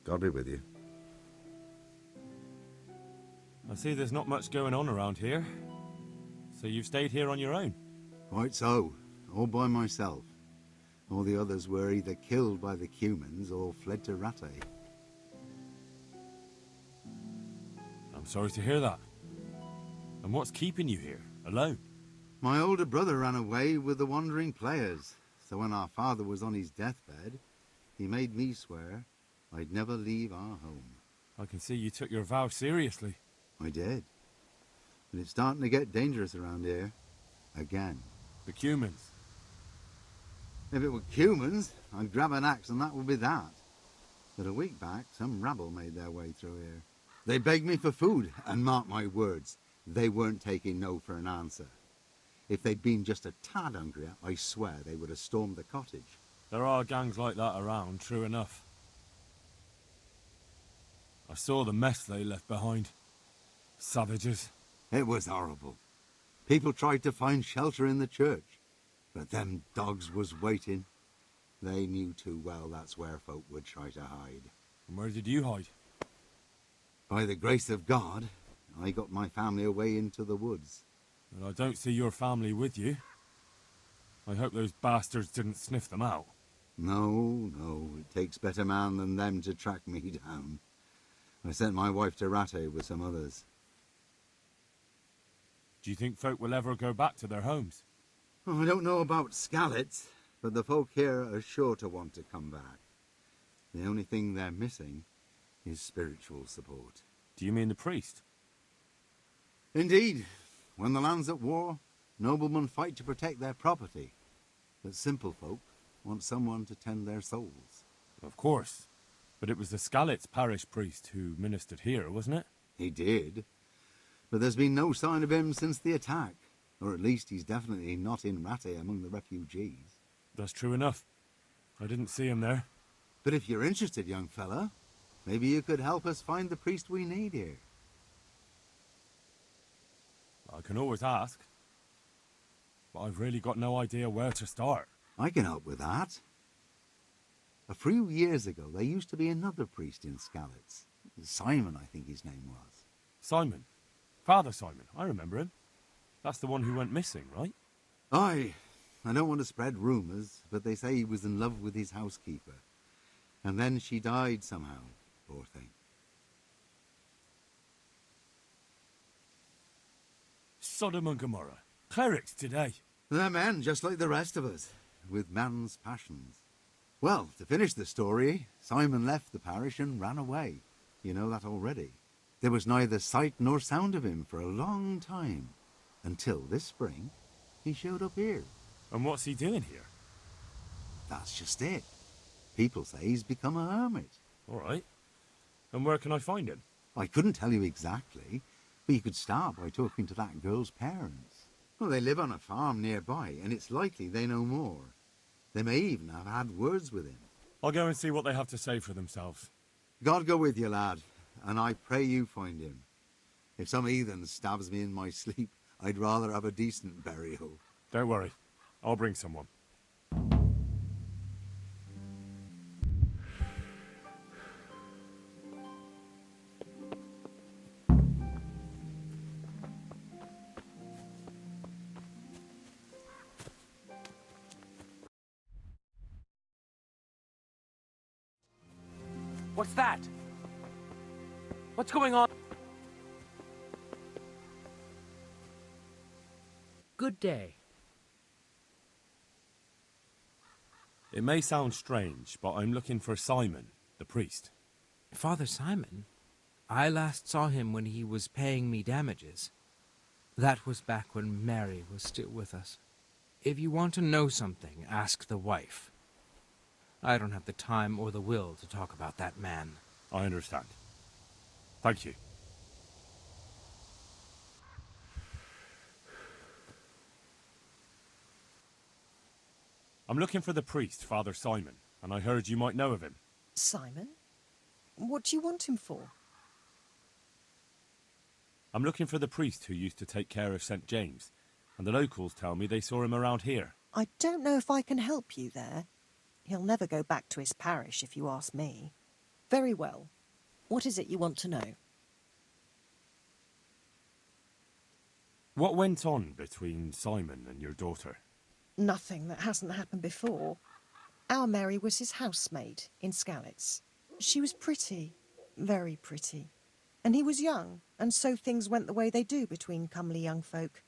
God be with you. I see there's not much going on around here. So you've stayed here on your own? Quite so. All by myself. All the others were either killed by the Cumans or fled to Rattay. I'm sorry to hear that. And what's keeping you here, alone? My older brother ran away with the wandering players, so when our father was on his deathbed, he made me swear I'd never leave our home. I can see you took your vow seriously. I did. But it's starting to get dangerous around here. Again. The Cumans. If it were Cumans, I'd grab an axe and that would be that. But a week back, some rabble made their way through here. They begged me for food, and mark my words, they weren't taking no for an answer. If they'd been just a tad hungrier, I swear they would have stormed the cottage. There are gangs like that around, true enough. I saw the mess they left behind. Savages. It was horrible. People tried to find shelter in the church, but them dogs was waiting. They knew too well that's where folk would try to hide. And where did you hide? By the grace of God, I got my family away into the woods. And I don't see your family with you. I hope those bastards didn't sniff them out. No, it takes better man than them to track me down. I sent my wife to Rattay with some others. Do you think folk will ever go back to their homes? Oh, I don't know about Skallets, but the folk here are sure to want to come back. The only thing they're missing is spiritual support. Do you mean the priest? Indeed. When the land's at war, noblemen fight to protect their property. But simple folk want someone to tend their souls. Of course. But it was the Skallets parish priest who ministered here, wasn't it? He did. But there's been no sign of him since the attack. Or at least he's definitely not in Rattay among the refugees. That's true enough. I didn't see him there. But if you're interested, young fella, maybe you could help us find the priest we need here. I can always ask. But I've really got no idea where to start. I can help with that. A few years ago, there used to be another priest in Skallets. Simon, I think his name was. Simon? Father Simon, I remember him. That's the one who went missing, right? Aye. I don't want to spread rumours, but they say he was in love with his housekeeper. And then she died somehow, poor thing. Sodom and Gomorrah. Clerics today. They're men, just like the rest of us, with man's passions. Well, to finish the story, Simon left the parish and ran away. You know that already. There was neither sight nor sound of him for a long time. Until this spring, he showed up here. And what's he doing here? That's just it. People say he's become a hermit. All right. And where can I find him? I couldn't tell you exactly, but you could start by talking to that girl's parents. Well, they live on a farm nearby, and it's likely they know more. They may even have had words with him. I'll go and see what they have to say for themselves. God go with you, lad, and I pray you find him. If some heathen stabs me in my sleep, I'd rather have a decent burial. Don't worry. I'll bring someone. What's that? What's going on? Good day. It may sound strange, but I'm looking for Simon, the priest. Father Simon? I last saw him when he was paying me damages. That was back when Mary was still with us. If you want to know something, ask the wife. I don't have the time or the will to talk about that man. I understand. Thank you. I'm looking for the priest, Father Simon, and I heard you might know of him. Simon? What do you want him for? I'm looking for the priest who used to take care of St. James, and the locals tell me they saw him around here. I don't know if I can help you there. He'll never go back to his parish, if you ask me. Very well. What is it you want to know? What went on between Simon and your daughter? Nothing that hasn't happened before. Our Mary was his housemaid in Skalitz. She was pretty, very pretty. And he was young, and so things went the way they do between comely young folk.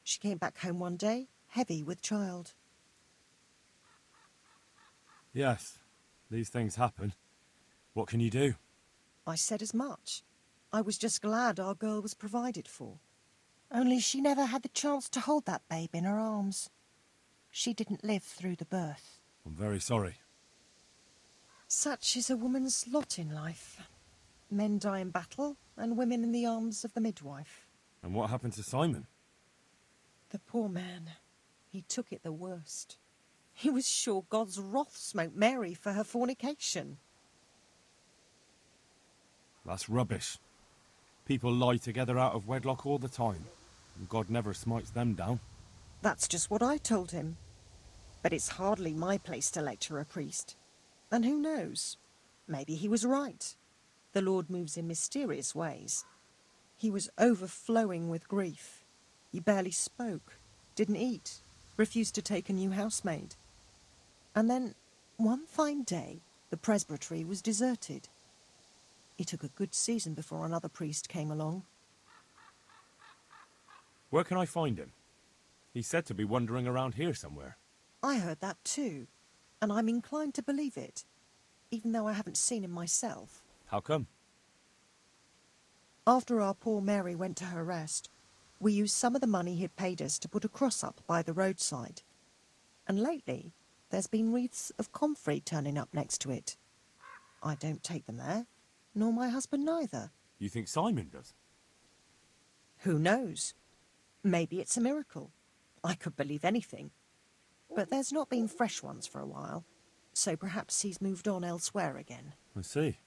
She came back home one day, heavy with child. Yes, these things happen. What can you do? I said as much. I was just glad our girl was provided for. Only she never had the chance to hold that babe in her arms. She didn't live through the birth. I'm very sorry. Such is a woman's lot in life. Men die in battle, and women in the arms of the midwife. And what happened to Simon? The poor man. He took it the worst. He was sure God's wrath smote Mary for her fornication. That's rubbish. People lie together out of wedlock all the time, and God never smites them down. That's just what I told him. But it's hardly my place to lecture a priest. And who knows? Maybe he was right. The Lord moves in mysterious ways. He was overflowing with grief. He barely spoke, didn't eat, refused to take a new housemaid. And then, one fine day, the presbytery was deserted. It took a good season before another priest came along. Where can I find him? He's said to be wandering around here somewhere. I heard that too, and I'm inclined to believe it, even though I haven't seen him myself. How come? After our poor Mary went to her rest, we used some of the money he'd paid us to put a cross up by the roadside. And lately, there's been wreaths of comfrey turning up next to it. I don't take them there, nor my husband neither. You think Simon does? Who knows? Maybe it's a miracle. I could believe anything. But there's not been fresh ones for a while, so perhaps he's moved on elsewhere again. I see.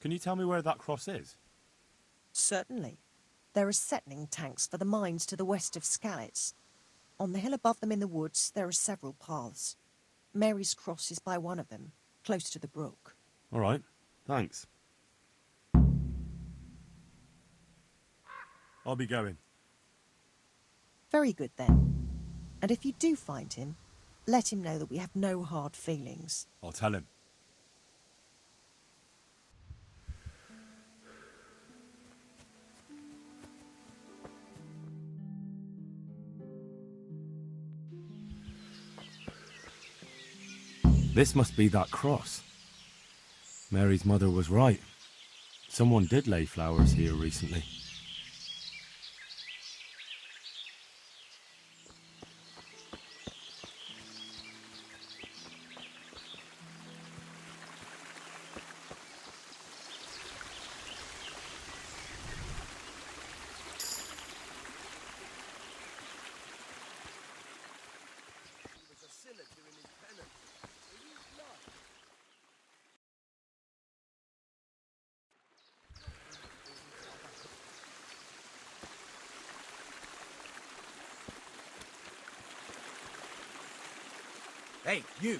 Can you tell me where that cross is? Certainly. There are settling tanks for the mines to the west of Skalitz. On the hill above them in the woods, there are several paths. Mary's cross is by one of them, close to the brook. All right, thanks. I'll be going. Very good, then. And if you do find him, let him know that we have no hard feelings. I'll tell him. This must be that cross. Mary's mother was right. Someone did lay flowers here recently. Hey, you!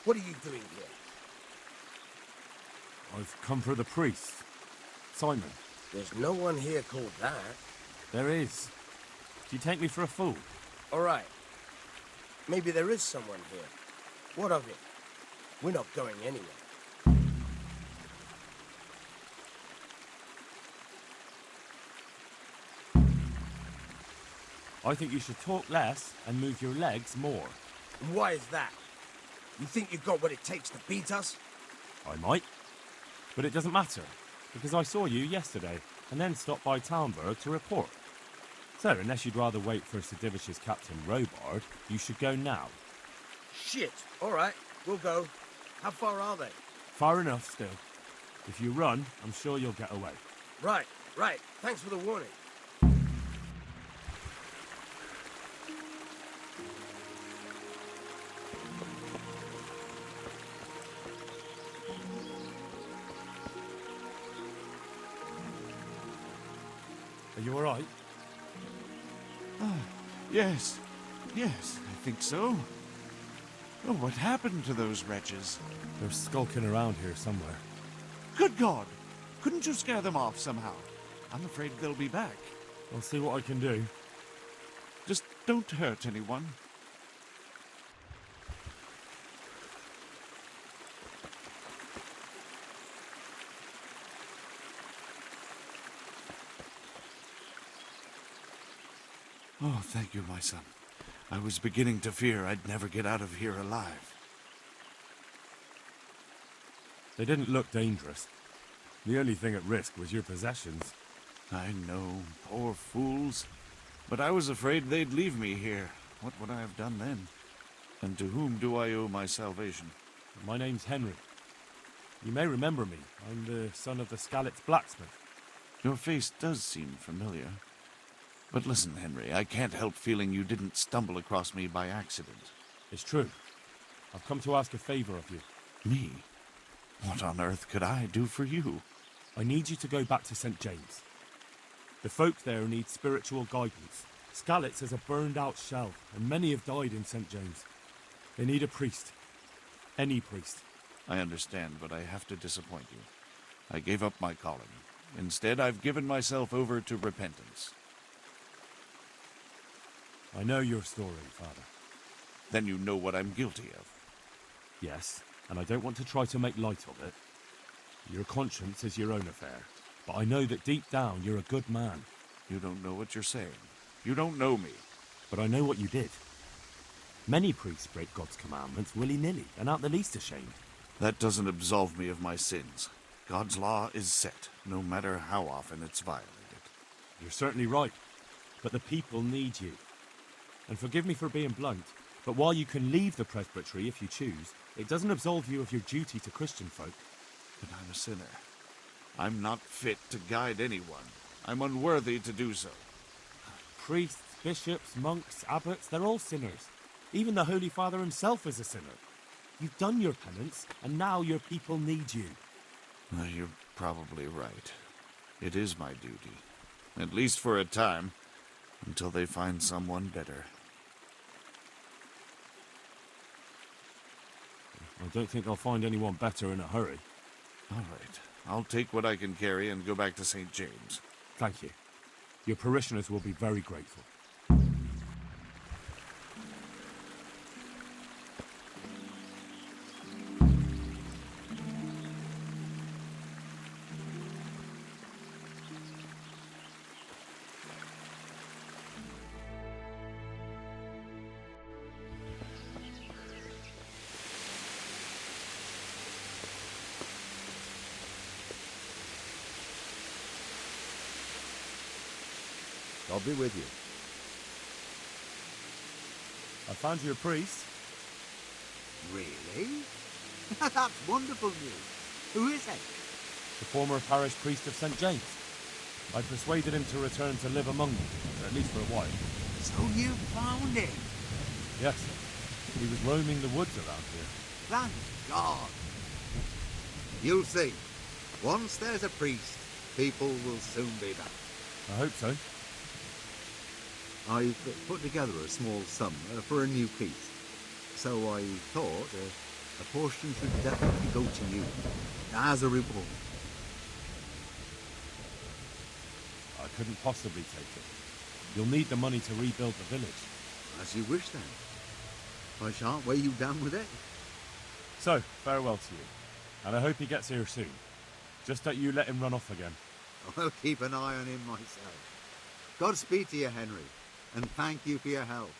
What are you doing here? I've come for the priest. Simon. There's no one here called that. There is. Do you take me for a fool? All right. Maybe there is someone here. What of it? We're not going anywhere. I think you should talk less and move your legs more. And why is that? You think you've got what it takes to beat us? I might. But it doesn't matter, because I saw you yesterday, and then stopped by Talmberg to report. So, unless you'd rather wait for Sir Divish's Captain Robard, you should go now. Shit! All right, we'll go. How far are they? Far enough, still. If you run, I'm sure you'll get away. Right. Thanks for the warning. Are you all right? Yes, I think so. Oh, what happened to those wretches? They're skulking around here somewhere. Good God! Couldn't you scare them off somehow? I'm afraid they'll be back. I'll see what I can do. Just don't hurt anyone. Oh, thank you, my son. I was beginning to fear I'd never get out of here alive. They didn't look dangerous. The only thing at risk was your possessions. I know, poor fools. But I was afraid they'd leave me here. What would I have done then? And to whom do I owe my salvation? My name's Henry. You may remember me. I'm the son of the Scalit's blacksmith. Your face does seem familiar. But listen, Henry, I can't help feeling you didn't stumble across me by accident. It's true. I've come to ask a favor of you. Me? What on earth could I do for you? I need you to go back to St. James. The folk there need spiritual guidance. Scalit's is a burned-out shell, and many have died in St. James. They need a priest. Any priest. I understand, but I have to disappoint you. I gave up my calling. Instead, I've given myself over to repentance. I know your story, Father. Then you know what I'm guilty of. Yes, and I don't want to try to make light of it. Your conscience is your own affair, but I know that deep down you're a good man. You don't know what you're saying. You don't know me. But I know what you did. Many priests break God's commandments willy-nilly and aren't the least ashamed. That doesn't absolve me of my sins. God's law is set, no matter how often it's violated. You're certainly right, but the people need you. And forgive me for being blunt, but while you can leave the presbytery if you choose, it doesn't absolve you of your duty to Christian folk. But I'm a sinner. I'm not fit to guide anyone. I'm unworthy to do so. Priests, bishops, monks, abbots, they're all sinners. Even the Holy Father himself is a sinner. You've done your penance, and now your people need you. You're probably right. It is my duty. At least for a time, until they find someone better. I don't think they'll find anyone better in a hurry. All right. I'll take what I can carry and go back to St. James. Thank you. Your parishioners will be very grateful. God be with you. I found you a priest. Really? That's wonderful news. Who is he? The former parish priest of St. James. I persuaded him to return to live among them, at least for a while. So you found him? Yes, he was roaming the woods around here. Thank God. You'll see. Once there's a priest, people will soon be back. I hope so. I've put together a small sum for a new priest. So I thought a portion should definitely go to you as a reward. I couldn't possibly take it. You'll need the money to rebuild the village. As you wish then. I shan't weigh you down with it. So, farewell to you. And I hope he gets here soon. Just that you let him run off again. I'll keep an eye on him myself. Godspeed to you, Henry, and thank you for your help.